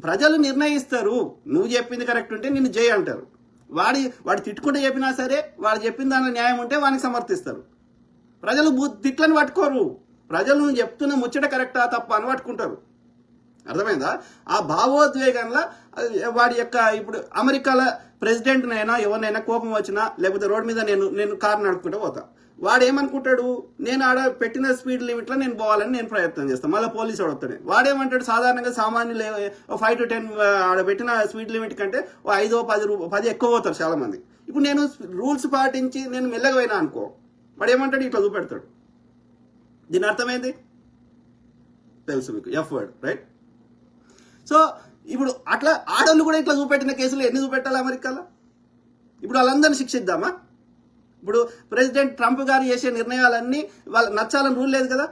ప్రజలు నిర్ణయిస్తారు. నువ్వు చెప్పింది కరెక్ట్ ఉంటే నిన్ను జై అంటారు. వాడు తిట్టుకుంటే చెప్పినా సరే వాడు చెప్పిన దానిలో న్యాయం ఉంటే వానికి సమర్థిస్తారు. ప్రజలు తిట్లని పట్టుకోరు. ప్రజలు నువ్వు చెప్తున్న ముచ్చట కరెక్టా తప్ప అని పట్టుకుంటారు. అర్థమైందా? ఆ భావోద్వేగంలో వాడి యొక్క ఇప్పుడు అమెరికాలో ప్రెసిడెంట్నైనా ఎవరినైనా కోపం వచ్చినా లేకపోతే రోడ్ మీద నేను కారు నడుపుకుంటూ పోతా. వాడు ఏమనుకుంటాడు, నేను ఆడ పెట్టిన స్పీడ్ లిమిట్లో నేను పోవాలని నేను ప్రయత్నం చేస్తాను. మళ్ళీ పోలీసు వాడు వస్తాడు. వాడేమంటాడు, సాధారణంగా సామాన్యులు 5 to 10 ఆడ పెట్టిన స్పీడ్ లిమిట్ కంటే 5 10 ఎక్కువ పోతారు చాలా మంది. ఇప్పుడు నేను రూల్స్ పాటించి నేను మెల్లగా పోయినా అనుకో, వాడు ఏమంటాడు, ఇట్లా చూపెడతాడు. దీని అర్థమైంది తెలుసు మీకు, ఎఫ్ వర్డ్, రైట్? సో ఇప్పుడు అట్లా ఆడోళ్ళు కూడా ఇట్లా చూపెట్టిన కేసులు ఎన్ని చూపెట్టాలి అమెరికాలో? ఇప్పుడు వాళ్ళందరినీ శిక్షిద్దామా? ఇప్పుడు ప్రెసిడెంట్ ట్రంప్ గారు చేసే నిర్ణయాలన్నీ వాళ్ళకి నచ్చాలని రూల్ లేదు కదా.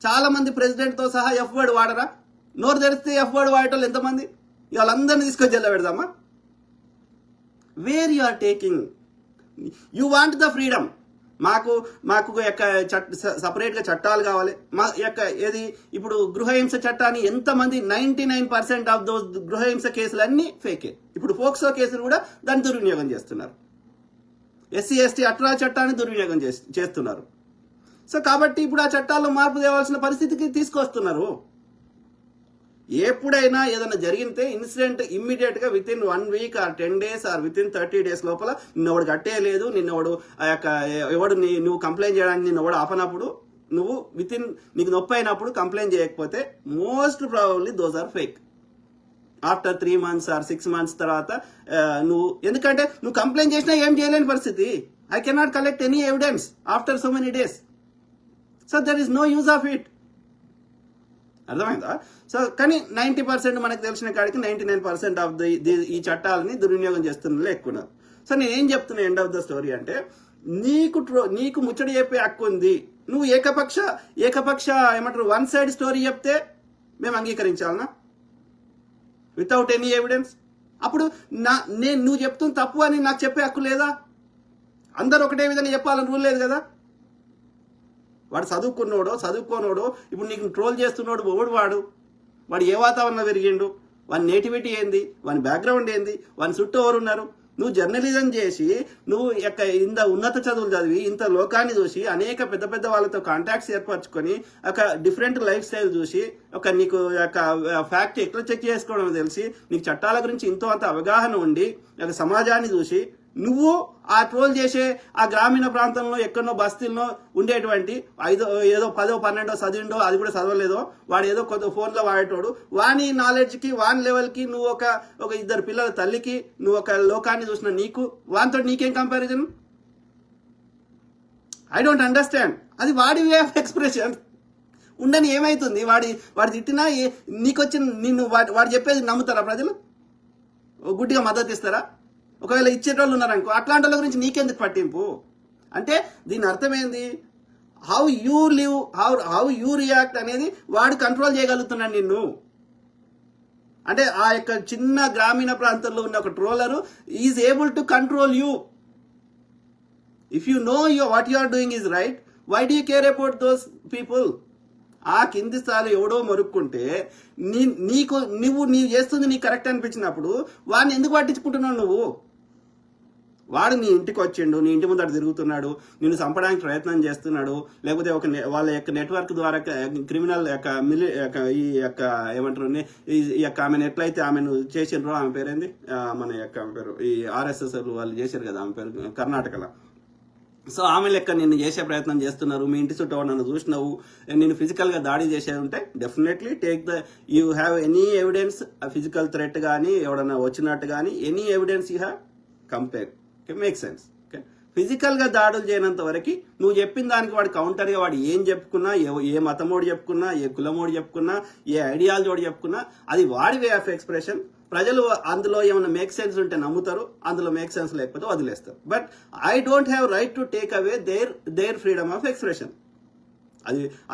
చాలా మంది ప్రెసిడెంట్తో సహా ఎఫ్ వర్డ్ వాడరా? నోరు తెరిస్తే ఎఫ్ వర్డ్ వాడేటోళ్ళు ఎంతమంది? వాళ్ళందరినీ తీసుకొని జైల్లో పెడదామా? Where you are taking? You want the freedom. మాకు సపరేట్గా చట్టాలు కావాలి. మా యొక్క ఏది ఇప్పుడు గృహహింస చట్టాన్ని ఎంతమంది 99% ఆఫ్ దోస్ గృహహింస కేసులు అన్నీ ఫేకే. ఇప్పుడు పోక్సో కేసులు కూడా దాన్ని దుర్వినియోగం చేస్తున్నారు. SC ST అట్లా చట్టాన్ని దుర్వినియోగం చేస్తున్నారు. సో కాబట్టి ఇప్పుడు ఆ చట్టాల్లో మార్పు తేవాల్సిన పరిస్థితికి తీసుకొస్తున్నారు. ఎప్పుడైనా ఏదైనా జరిగితే ఇన్సిడెంట్ ఇమ్మీడియట్గా within 1 week or 10 days or within 30 days లోపల నిన్నెవడు కట్టేయలేదు, నిన్నెవడు ఎవడు నువ్వు కంప్లైంట్ చేయడానికి నిన్నెవడు ఆపనప్పుడు, నువ్వు నీకు నొప్పి అయినప్పుడు కంప్లైంట్ చేయకపోతే most probably those are fake. After 3 months or 6 months తర్వాత ఎందుకంటే నువ్వు కంప్లైంట్ చేసినా ఏం చేయలేని పరిస్థితి. I cannot collect any evidence after so many days. So there is no use of it. అర్థమైందా? సో కానీ 90% మనకు తెలిసిన కాడికి 99% ఆఫ్ ఈ చట్టాలని దుర్వినియోగం చేస్తున్న ఎక్కున్నారు. సో నేను ఏం చెప్తున్నా ఎండ్ ఆఫ్ ద స్టోరీ అంటే, నీకు ముచ్చడి చెప్పే హక్కు ఉంది. నువ్వు ఏకపక్ష ఏమంటారు 1 side స్టోరీ చెప్తే మేము అంగీకరించాలనా వితౌట్ ఎనీ ఎవిడెన్స్? అప్పుడు నువ్వు చెప్తున్న తప్పు అని నాకు చెప్పే హక్కు లేదా? అందరు ఒకటే విధంగా చెప్పాలని రూల్ లేదు కదా. వాడు చదువుకోనోడో ఇప్పుడు నీకు ట్రోల్ చేస్తున్నాడు వాడు ఏ వాతావరణంలో పెరిగిండు, వాని నేటివిటీ ఏంది, వాని బ్యాక్గ్రౌండ్ ఏంది, వాని చుట్టూ ఎవరున్నారు? నువ్వు జర్నలిజం చేసి నువ్వు ఇంత ఉన్నత చదువులు చదివి ఇంత లోకాన్ని చూసి అనేక పెద్ద పెద్ద వాళ్ళతో కాంటాక్ట్స్ ఏర్పరచుకొని ఒక డిఫరెంట్ లైఫ్ స్టైల్ చూసి నీకు ఫ్యాక్ట్ ఎట్లా చెక్ చేసుకోవడం తెలిసి నీకు చట్టాల గురించి ఇంతో అంత అవగాహన ఉండి సమాజాన్ని చూసి నువ్వు ఆ ట్రోల్ చేసే ఆ గ్రామీణ ప్రాంతంలో ఎక్కడో బస్తీల్లో ఉండేటువంటి ఏదో 10 12 చదివిండో, అది కూడా చదవలేదో, వాడు ఏదో కొత్త ఫోన్లో వాడేటోడు, వాని నాలెడ్జ్కి వాని లెవెల్కి నువ్వు ఒక 2 పిల్లల తల్లికి నువ్వు ఒక లోకాన్ని చూసిన వానితో నీకేం కంపారిజన్? I don't understand. అది వాడి వే ఆఫ్ ఎక్స్ప్రెషన్. ఉండని ఏమైతుంది? వాడి తిట్టినా నిన్ను వాడు చెప్పేది నమ్ముతారా ప్రజలు? గుడ్డిగా మద్దతు ఇస్తారా? ఒకవేళ ఇచ్చేటోళ్ళు ఉన్నారనుకో, అట్లాంటి వాళ్ళ గురించి నీకెందుకు పట్టింపు? అంటే దీని అర్థమైంది, how you live, how you react అనేది వాడు కంట్రోల్ చేయగలుగుతున్నాడు నిన్ను. అంటే ఆ యొక్క చిన్న గ్రామీణ ప్రాంతంలో ఉన్న ఒక troller is able to control you. If you know what you are doing is right, why do you care about those people? ఆ కింది స్థాయిలో ఎవడో మరుక్కుంటే నువ్వు చేస్తుంది నీకు కరెక్ట్ అనిపించినప్పుడు వాడిని ఎందుకు పట్టించుకుంటున్నావు నువ్వు? వాడు నీ ఇంటికి వచ్చిండు, నీ ఇంటి ముందు తిరుగుతున్నాడు, నిన్ను చంపడానికి ప్రయత్నం చేస్తున్నాడు, లేకపోతే వాళ్ళ యొక్క నెట్వర్క్ ద్వారా క్రిమినల్ ఈ యొక్క ఏమంటారు ఈ యొక్క ఆమెను ఎట్లయితే ఆమెను చేసిండ్రో, ఆమె పేరేంది, మన యొక్క ఆమె పేరు ఈ RSS వాళ్ళు చేశారు కదా, ఆమె పేరు కర్ణాటకలో. సో ఆమె లెక్క నిన్ను చేసే ప్రయత్నం చేస్తున్నారు. మీ ఇంటి చుట్టూ నన్ను చూసినావు, నేను ఫిజికల్గా దాడి చేసేది ఉంటే definitely you have any evidence, physical threat కానీ ఎవడన్నా వచ్చినట్టు కానీ any evidence you have compare. Okay, make sense. Okay, ఫిజికల్గా దాడులు చేయనంత వరకు నువ్వు చెప్పిన దానికి వాడు కౌంటర్గా వాడు ఏం చెప్పుకున్నా, ఏ మతమోడు చెప్పుకున్నా, ఏ కులమోడు చెప్పుకున్నా, ఏ ఐడియాలజీ చెప్పుకున్నా అది వాడి వే ఆఫ్ ఎక్స్ప్రెషన్. ప్రజలు అందులో ఏమైనా మేక్ సెన్స్ ఉంటే నమ్ముతారు, అందులో మేక్ సెన్స్ లేకపోతే వదిలేస్తారు. But I don't have right to take away their freedom of expression.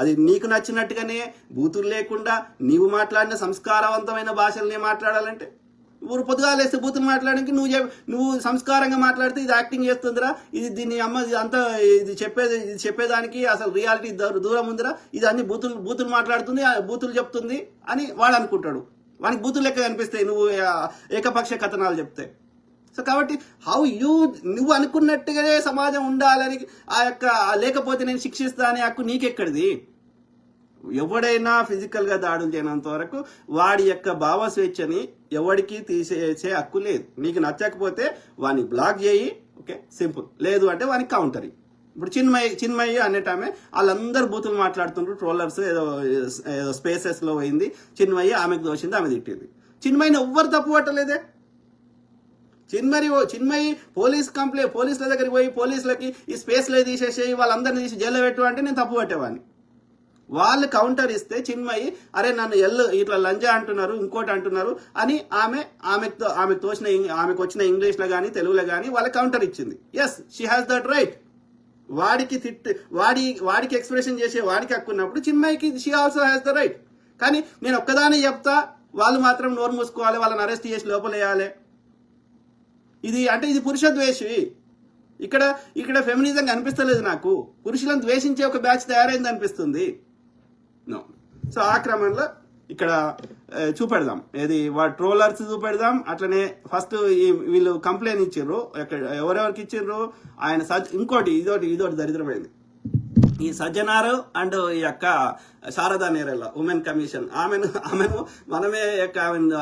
అది నీకు నచ్చినట్టుగానే బూతులు లేకుండా నీవు మాట్లాడిన సంస్కారవంతమైన భాషలనే మాట్లాడాలంటే ఊరు పొద్దుగాలేస్తే బూతులు మాట్లాడడానికి నువ్వు సంస్కారంగా మాట్లాడితే ఇది యాక్టింగ్ చేస్తుందిరా, దీన్ని అమ్మ అంతా ఇది చెప్పేదానికి అసలు రియాలిటీ దూరం ఉందిరా, ఇది అన్ని బూతులు మాట్లాడుతుంది, బూతులు చెప్తుంది అని వాడు అనుకుంటాడు. వానికి బూతులు లెక్క కనిపిస్తాయి నువ్వు ఏకపక్ష కథనాలు చెప్తే. సో కాబట్టి నువ్వు అనుకున్నట్టుగానే సమాజం ఉండాలని ఆ యొక్క లేకపోతే నేను శిక్షిస్తా అనే హక్కు నీకెక్కడిది? ఎవడైనా ఫిజికల్గా దాడులు చేయనంత వరకు వాడి యొక్క భావ స్వేచ్ఛని ఎవరికి తీసేసే హక్కు లేదు. నీకు నచ్చకపోతే వాడిని బ్లాక్ చేయి, ఓకే, సింపుల్. లేదు అంటే వానికి కౌంటరీ. ఇప్పుడు చిన్మయ్య అనేటామె వాళ్ళందరూ బూతులు మాట్లాడుతుండ్రు, ట్రోలర్స్ ఏదో స్పేసెస్లో పోయింది, చిన్మయ్య ఆమెకు దోషింది, ఆమె తిట్టింది. చిన్మయ్యని ఎవ్వరు తప్పు పట్టలేదే. చిన్మయి పోలీసుల దగ్గరికి పోయి పోలీసులకి ఈ స్పేస్లో తీసేసేయి వాళ్ళందరినీ తీసి జైల్లో పెట్టు అంటే నేను తప్పు పట్టేవాడిని. వాళ్ళు కౌంటర్ ఇస్తే చిన్మయి అరే నన్ను ఇట్లా లంజా అంటున్నారు, ఇంకోటి అంటున్నారు అని ఆమెకు వచ్చిన ఇంగ్లీష్లో కానీ తెలుగులో కానీ వాళ్ళకి కౌంటర్ ఇచ్చింది. Yes, she has that right. వాడికి ఎక్స్ప్రెషన్ చేసే వాడికి హక్కున్నప్పుడు చిన్మయికి she also has the right. కానీ నేను ఒక్కదాన్ని చెప్తా, వాళ్ళు మాత్రం నోరు మూసుకోవాలి, వాళ్ళని అరెస్ట్ చేసి లోపలేయాలి. ఇది పురుష ద్వేషి. ఇక్కడ ఫెమినిజం కనిపిస్తలేదు నాకు. పురుషులను ద్వేషించే ఒక బ్యాచ్ తయారైంది అనిపిస్తుంది. నో. సో ఆ క్రమంలో ఇక్కడ చూపెడదాం, వాడు ట్రోలర్స్ చూపెడదాం. అట్లనే ఫస్ట్ వీళ్ళు కంప్లైంట్ ఇచ్చిండ్రు, ఎవరెవరికి ఇచ్చిండ్రు ఆయన ఇంకోటి ఇదోటి దరిద్రమైంది. ఈ సజ్జనారు అండ్ ఈ యొక్క శారదా నేరెళ్ళ ఉమెన్ కమిషన్ ఆమెను మనమే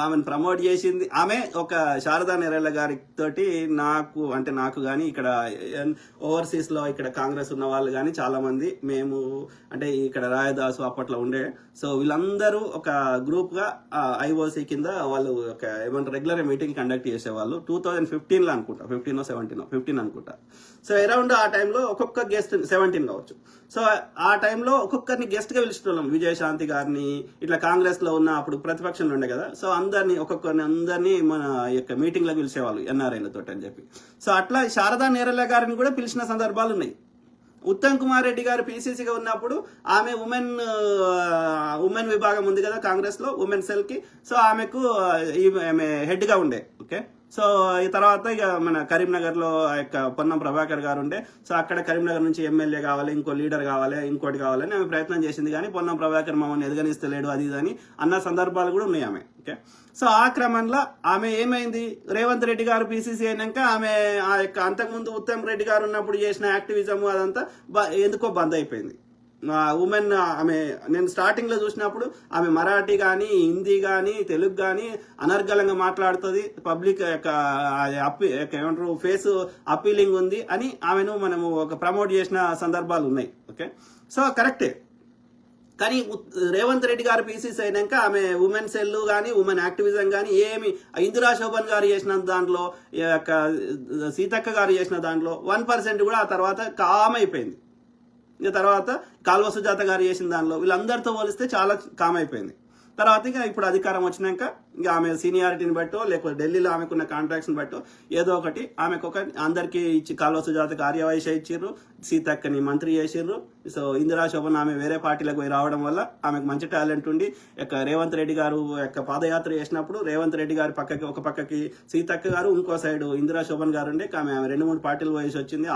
ఆమెను ప్రమోట్ చేసింది. ఆమె ఒక శారదా నేరెళ్ళ గారి తోటి నాకు కానీ ఇక్కడ ఓవర్సీస్ లో ఇక్కడ కాంగ్రెస్ ఉన్న వాళ్ళు కానీ చాలా మంది మేము అంటే ఇక్కడ రాయదాసు అప్పట్లో ఉండే. సో వీళ్ళందరూ ఒక గ్రూప్ గా ఐఓసి కింద వాళ్ళు ఒక రెగ్యులర్ మీటింగ్ కండక్ట్ చేసేవాళ్ళు 2015లో అనుకుంటా, 15 అనుకుంటా. సో అరౌండ్ ఆ టైంలో ఒక్కొక్క గెస్ట్ 17 కావచ్చు. సో ఆ టైంలో ఒక్కొక్కరిని గెస్ట్ గా పిలుచుకున్నాం. విజయశాంతి గారిని ఇట్లా కాంగ్రెస్ లో ఉన్న అప్పుడు ప్రతిపక్షంలో ఉండే కదా. సో అందరినీ మన యొక్క మీటింగ్ లో పిలిచేవాళ్ళు ఎన్ఆర్ఐలతో అని చెప్పి. సో అట్లా శారదా నేరళ్ళ గారిని కూడా పిలిచిన సందర్భాలు ఉన్నాయి. ఉత్తమ్ కుమార్ రెడ్డి గారు పీసీసీగా ఉన్నప్పుడు ఆమె ఉమెన్ విభాగం ఉంది కదా కాంగ్రెస్ లో, ఉమెన్ సెల్ కి. సో ఆమె హెడ్ గా ఉండే. ఓకే. సో ఈ తర్వాత ఇక మన కరీంనగర్ లో యొక్క పొన్నం ప్రభాకర్ గారు ఉండే. సో అక్కడ కరీంనగర్ నుంచి ఎమ్మెల్యే కావాలి, ఇంకో లీడర్ కావాలి, ఇంకోటి కావాలని ఆమె ప్రయత్నం చేసింది. కానీ పొన్నం ప్రభాకర్ మమ్మల్ని ఎదగనిస్తలేడు అది అని అన్న సందర్భాలు కూడా ఉన్నాయి ఆమె. ఓకే. సో ఆ క్రమంలో ఆమె ఏమైంది, రేవంత్ రెడ్డి గారు పీసీసీ అయినాక ఆమె ఆ యొక్క అంతకుముందు ఉత్తమ్ రెడ్డి గారు ఉన్నప్పుడు చేసిన యాక్టివిజం అదంతా ఎందుకో బంద్ అయిపోయింది. ఉమెన్ నేను స్టార్టింగ్ లో చూసినప్పుడు ఆమె మరాఠీ కానీ, హిందీ కానీ, తెలుగు కానీ అనర్గళంగా మాట్లాడుతుంది. పబ్లిక్ ఏమంటారు ఫేస్ అపీలింగ్ ఉంది అని ఆమెను మనము ఒక ప్రమోట్ చేసిన సందర్భాలు ఉన్నాయి. ఓకే. సో కరెక్టే. కానీ రేవంత్ రెడ్డి గారు పీసీసీ అయినాక ఆమె ఉమెన్ సెల్ కానీ, ఉమెన్ యాక్టివిజం కానీ ఏమి ఇందిరా శోభన్ గారు చేసిన దాంట్లో, సీతక్క గారు చేసిన దాంట్లో 1% కూడా ఆ తర్వాత కామ్ అయిపోయింది. ఇక తర్వాత కాల్వ సుజాత గారు చేసిన దానిలో వీళ్ళందరితో పోలిస్తే చాలా కామ్ అయిపోయింది. తర్వాత ఇక ఇప్పుడు అధికారం వచ్చినాక ఇంకా ఆమె సీనియారిటీని బట్టో లేకపోతే ఢిల్లీలో ఆమెకున్న కాంట్రాక్ట్స్ని బట్టో ఏదో ఒకటి అందరికీ ఇచ్చి కాల్వ సుజాత కార్యవైశ్య ఇచ్చిర్రు, సీతక్కని మంత్రి చేసిర్రు. సో ఇందిరా శోభన్ ఆమె వేరే పార్టీలకు పోయి రావడం వల్ల ఆమెకు మంచి టాలెంట్ ఉండి రేవంత్ రెడ్డి గారు పాదయాత్ర చేసినప్పుడు రేవంత్ రెడ్డి గారి ఒక పక్కకి సీతక్క గారు, ఇంకో సైడ్ ఇందిరా శోభన్ గారు ఉండే. ఆమె 2-3 పార్టీలు పోయేసి వచ్చింది.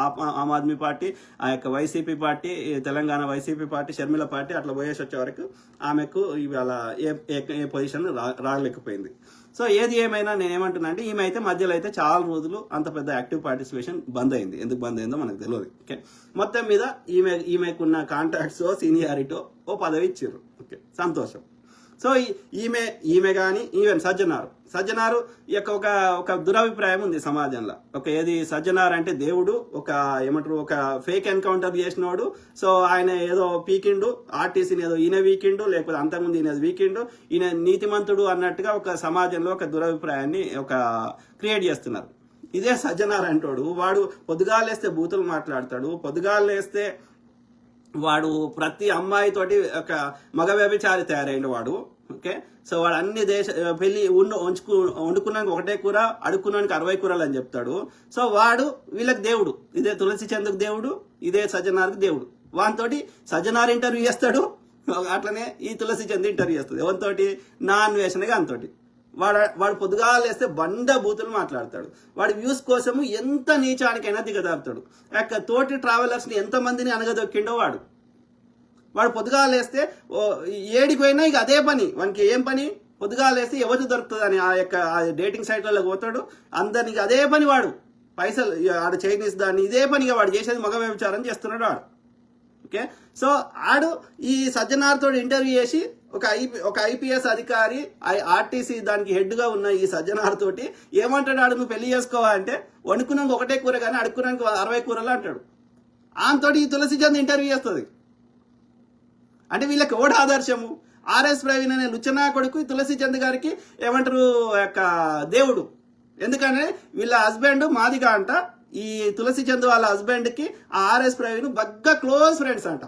ఆమ్ ఆద్మీ పార్టీ, ఆ యొక్క YCP party, Telangana YCP party, Sharmila party అట్లా పోయేసి వచ్చే వరకు ఆమెకు ఇవాళ ఏ పొజిషన్ రాలేకపోయింది. సో ఏది ఏమైనా నేనేమంటున్నా అంటే ఈమె అయితే మధ్యలో అయితే చాలా రోజులు అంత పెద్ద యాక్టివ్ పార్టిసిపేషన్ బంద్ అయింది. ఎందుకు బంద్ అయిందో మనకు తెలియదు. ఓకే. మొత్తం మీద ఈమెకున్న కాంటాక్ట్స్, సీనియారిటో పదవి ఇచ్చారు. ఓకే, సంతోషం. సో ఈమె కానీ ఈవెన్ సజ్జనారు యొక్క ఒక దురభిప్రాయం ఉంది సమాజంలో. ఏది సజ్జనారు అంటే దేవుడు, ఒక ఫేక్ ఎన్కౌంటర్ చేసినోడు. సో ఆయన ఏదో పీకిండు, ఆర్టీసీని ఏదో ఈయన వీకిండు, లేకపోతే అంతకుముందు ఈయన వీకిండు, ఈయన నీతిమంతుడు అన్నట్టుగా ఒక సమాజంలో ఒక దురభిప్రాయాన్ని క్రియేట్ చేస్తున్నారు. ఇదే సజ్జనారు అంటాడు. వాడు పొద్దుగాలేస్తే బూతులు మాట్లాడతాడు, పొద్దుగాలేస్తే వాడు ప్రతి అమ్మాయితోటి ఒక మగ వ్యభిచారి తయారైన వాడు. ఓకే. సో వాడు అన్ని పెళ్లి వండుకున్నానికి ఒకటే కూర, అడుక్కున్నానికి 60 కూరలు అని చెప్తాడు. సో వాడు వీళ్ళకి దేవుడు. ఇదే తులసి చంద్రకు దేవుడు, ఇదే సజ్జనార్కి దేవుడు. వానితోటి సజ్జనార్ ఇంటర్వ్యూ చేస్తాడు, అట్లనే ఈ తులసి చంద్ర ఇంటర్వ్యూ చేస్తుంది. ఎవరితోటి? నా అన్వేషణగా అంతోటి. వాడు పొద్దుగాలేస్తే బండ బూతులు మాట్లాడతాడు. వాడి వ్యూస్ కోసము ఎంత నీచానికైనా దిగజారుతాడు. తోటి ట్రావెలర్స్ ని ఎంతమందిని అనగదొక్కిండో వాడు పొద్దుగాలేస్తే ఏడికి పోయినా ఇక అదే పని. వానికి ఏం పని? పొద్దుగాలేసి ఎవరు దొరుకుతుంది అని ఆ డేటింగ్ సైట్లలో పోతాడు, అందరికి అదే పని వాడు, పైసలు ఆడు చైనీస్ దాన్ని ఇదే పనిగా వాడు చేసేది మగ వ్యభిచారం చేస్తున్నాడు వాడు. ఓకే, సో ఆడు ఈ సజ్జనార్తో ఇంటర్వ్యూ చేసి ఒక ఐపీఎస్ అధికారి ఆర్టీసీ దానికి హెడ్గా ఉన్న ఈ సజ్జనార్ తోటి ఏమంటాడు, ఆడు నువ్వు పెళ్లి చేసుకోవా అంటే వండుకున్నాక ఒకటే కూర కానీ అడుక్కున్నాక 60 కూరలు అంటాడు. ఆమెతోటి ఈ తులసి చంద్ ఇంటర్వ్యూ చేస్తుంది. అంటే వీళ్ళకి ఎవడు ఆదర్శము? ఆర్ఎస్ ప్రవీణ్ అనే లుచ్చనా కొడుకు తులసి చంద్ గారికి ఏమంటారు యొక్క దేవుడు. ఎందుకంటే వీళ్ళ హస్బెండ్ మాదిగా అంట, ఈ తులసి చంద్ వాళ్ళ హస్బెండ్కి ఆ ఆర్ఎస్ ప్రవీణ్ బాగా క్లోజ్ ఫ్రెండ్స్ అంట.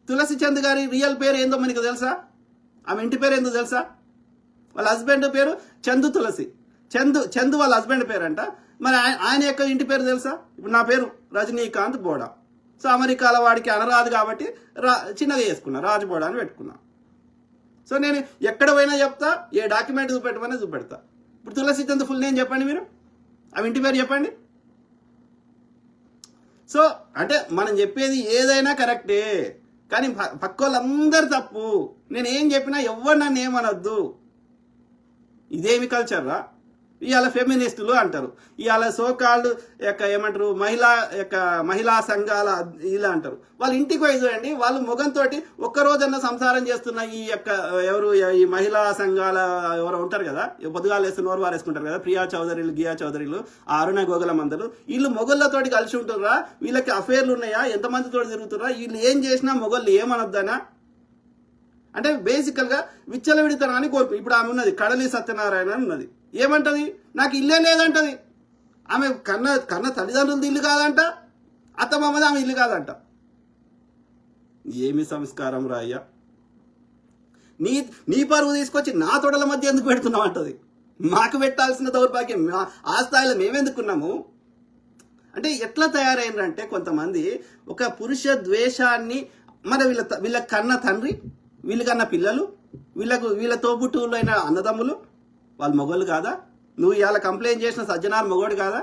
తులసి చంద్ గారి రియల్ పేరు ఏందో మనకు తెలుసా? ఆమె ఇంటి పేరు ఏందో తెలుసా? వాళ్ళ హస్బెండ్ పేరు చందు తులసి. చందు వాళ్ళ హస్బెండ్ పేరు అంట. మరి ఆయన యొక్క ఇంటి పేరు తెలుసా? ఇప్పుడు నా పేరు రజనీకాంత్ బోడా. సో అమెరికాల వాడికి అనరాదు కాబట్టి చిన్నగా చేసుకున్నా, రాజు బోడా అని పెట్టుకున్నా. సో నేను ఎక్కడ పోయినా చెప్తా, ఏ డాక్యుమెంట్ చూపెట్టమని చూపెడతా. ఇప్పుడు తులసి చంద్ ఫుల్ నేమ్ చెప్పండి, మీరు ఆమె ఇంటి పేరు చెప్పండి. సో అంటే మనం చెప్పేది ఏదైనా కరెక్టే, కానీ పక్క వాళ్ళందరూ తప్పు. నేను ఏం చెప్పినా ఎవరు నన్ను ఏమనొద్దు. ఇదేమి కల్చర్ రా? ఇవాళ ఫెమినిస్టులు అంటారు, ఇవాళ సోకాల్డ్ ఏమంటారు మహిళా సంఘాల ఇలా అంటారు. వాళ్ళ ఇంటికి పోయి చూడండి, వాళ్ళు మొగంతో ఒక్కరోజన్నా సంసారం చేస్తున్న ఈ మహిళా సంఘాల ఎవరు ఉంటారు కదా, పొద్దుగాలు వేస్తే నోరు వారేసుకుంటారు కదా, ప్రియా చౌదరిలు, గియా చౌదరిలు, ఆ అరుణ గోగుల మందలు, వీళ్ళు మొగళ్ళతోటి కలిసి ఉంటుర్రా? వీళ్ళకి అఫేర్లు ఉన్నాయా? ఎంతమందితో తిరుగుతుర్రా? వీళ్ళు ఏం చేసినా మొగళ్ళు ఏమనొద్దనా? అంటే బేసికల్గా విచ్చలవిడితనాన్ని కోరుకు. ఇప్పుడు ఆమె ఉన్నది, కడలి సత్యనారాయణ ఉన్నది, ఏమంటది? నాకు ఇల్లే లేదంటది. ఆమె కన్న తల్లిదండ్రులది ఇల్లు కాదంట, అత్తమామది ఆమె ఇల్లు కాదంట. ఏమి సంస్కారం రా అయ్యా? నీ పరువు తీసుకొచ్చి నా తొడల మధ్య ఎందుకు పెడుతున్నావు అంటది. మాకు పెట్టాల్సిన దౌర్భాగ్యం ఆ స్థాయిలో మేమెందుకున్నాము? అంటే ఎట్లా తయారైందంటే కొంతమంది ఒక పురుష ద్వేషాన్ని, మరి వీళ్ళ కన్న తండ్రి, వీళ్ళు కన్న పిల్లలు, వీళ్ళ తోబుట్టువులు అయిన అన్నదమ్ములు, వాళ్ళు మొగోళ్ళు కాదా? నువ్వు ఇవాళ కంప్లైంట్ చేసిన సజ్జనార్ మొగోడు కాదా?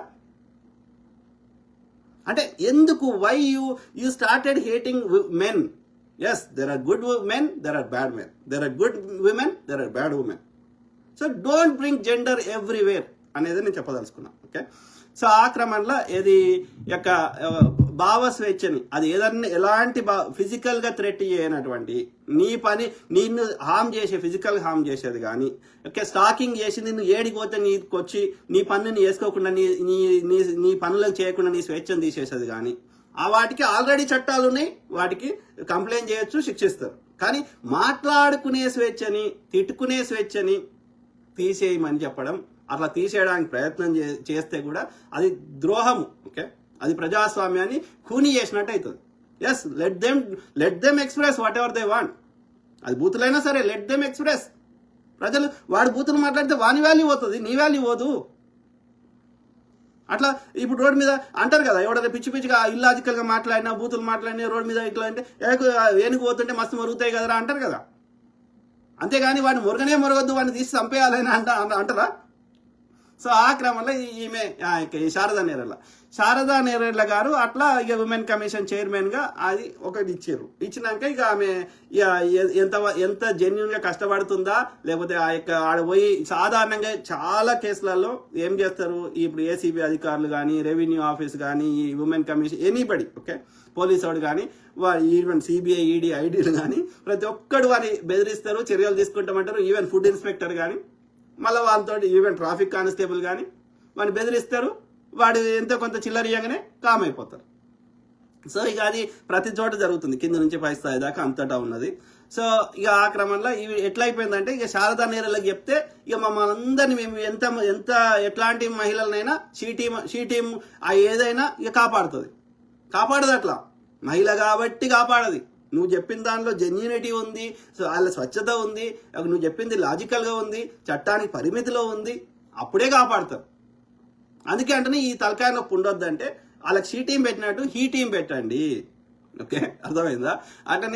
అంటే ఎందుకు? Why you started hating men? Yes, there are good men, there are bad men, there are good women, there are bad women. So don't bring gender everywhere అనేది నేను చెప్పదలుచుకున్నాను. ఓకే, సో ఆ క్రమంలో ఇది యొక్క భావ స్వేచ్ఛని, అది ఏదన్నా ఎలాంటి ఫిజికల్గా థ్రెట్ చేయనటువంటి నీ పని, నిన్ను హామ్ చేసే ఫిజికల్ హామ్ చేసేది కానీ, ఓకే, స్టాకింగ్ చేసి నిన్ను ఏడిపోతే నీకు వచ్చి నీ పన్నుని వేసుకోకుండా నీ పనులకు చేయకుండా నీ స్వేచ్ఛను తీసేసేది కానీ, ఆ వాటికి ఆల్రెడీ చట్టాలు ఉన్నాయి, వాటికి కంప్లైంట్ చేయొచ్చు, శిక్షిస్తారు. కానీ మాట్లాడుకునే స్వేచ్ఛని, తిట్టుకునే స్వేచ్ఛని తీసేయమని చెప్పడం, అట్లా తీసేయడానికి ప్రయత్నం చేస్తే కూడా అది ద్రోహము. ఓకే, అది ప్రజాస్వామ్యాన్ని ఖూనీ చేసినట్టు అవుతుంది. Yes, let them express what ever they want. అది బూతులైనా సరే లెట్ దెమ్ ఎక్స్ప్రెస్. ప్రజలు వాడి బూతులు మాట్లాడితే వాని వాల్యూ పోతుంది, నీ వాల్యూ పోదు. అట్లా ఇప్పుడు రోడ్డు మీద అంటారు కదా, ఎవడైనా పిచ్చిగా ఇల్లాజికల్గా మాట్లాడినా, బూతులు మాట్లాడినా రోడ్డు మీద ఇట్లా అంటే ఏనుగు పోతుంటే మస్తు మరుగుతాయి కదరా అంటారు కదా. అంతేగాని వాడిని మురగనే మురగొద్దు, వాడిని తీసి చంపేయాలని అంటారా? సో ఆ క్రమంలో ఈమె శారదా నేరెళ్ళ గారు అట్లా ఇక ఉమెన్ కమిషన్ చైర్మన్గా అది ఒకటి ఇచ్చినాక ఇక ఆమె ఎంత జెన్యున్గా కష్టపడుతుందా, లేకపోతే ఆడ పోయి సాధారణంగా చాలా కేసులలో ఏం చేస్తారు, ఇప్పుడు ఏసీబీ అధికారులు కానీ, రెవెన్యూ ఆఫీస్ కానీ, ఈ women commission anybody, okay, police వాడు కానీ, ఈవెన్ సిబిఐ, ఈడీ, ఐడీలు కానీ ప్రతి ఒక్కడు వారిని బెదిరిస్తారు, చర్యలు తీసుకుంటామంటారు. ఈవెన్ ఫుడ్ ఇన్స్పెక్టర్ కానీ, మళ్ళీ వాళ్ళతో ఈవెన్ ట్రాఫిక్ కానిస్టేబుల్ కానీ వాడిని బెదిరిస్తారు. వాడు ఎంతో కొంత చిల్లరియగానే కామ్ అయిపోతారు. సో ఇక అది ప్రతి చోట జరుగుతుంది, కింద నుంచి పై స్థాయి దాకా అంతటా ఉన్నది. సో ఇక ఆ క్రమంలో ఇవి ఎట్లా అయిపోయిందంటే, ఇక శారదా నేరలకు చెప్తే ఇక మమ్మల్ని అందరినీ మేము ఎంత ఎట్లాంటి మహిళలనైనా షీ టీం ఏదైనా ఇక కాపాడదు. అట్లా మహిళ కాబట్టి కాపాడది. నువ్వు చెప్పిన దానిలో జెన్యూనిటీ ఉంది, సో వాళ్ళ స్వచ్ఛత ఉంది, నువ్వు చెప్పింది లాజికల్గా ఉంది, చట్టానికి పరిమితిలో ఉంది, అప్పుడే కాపాడతారు. అందుకే అంటే ఈ తలకాయ నొప్పి ఉండొద్దంటే వాళ్ళకి షీ టీం పెట్టినట్టు హీ టీం పెట్టండి. ఓకే, అర్థమైందా? అంటే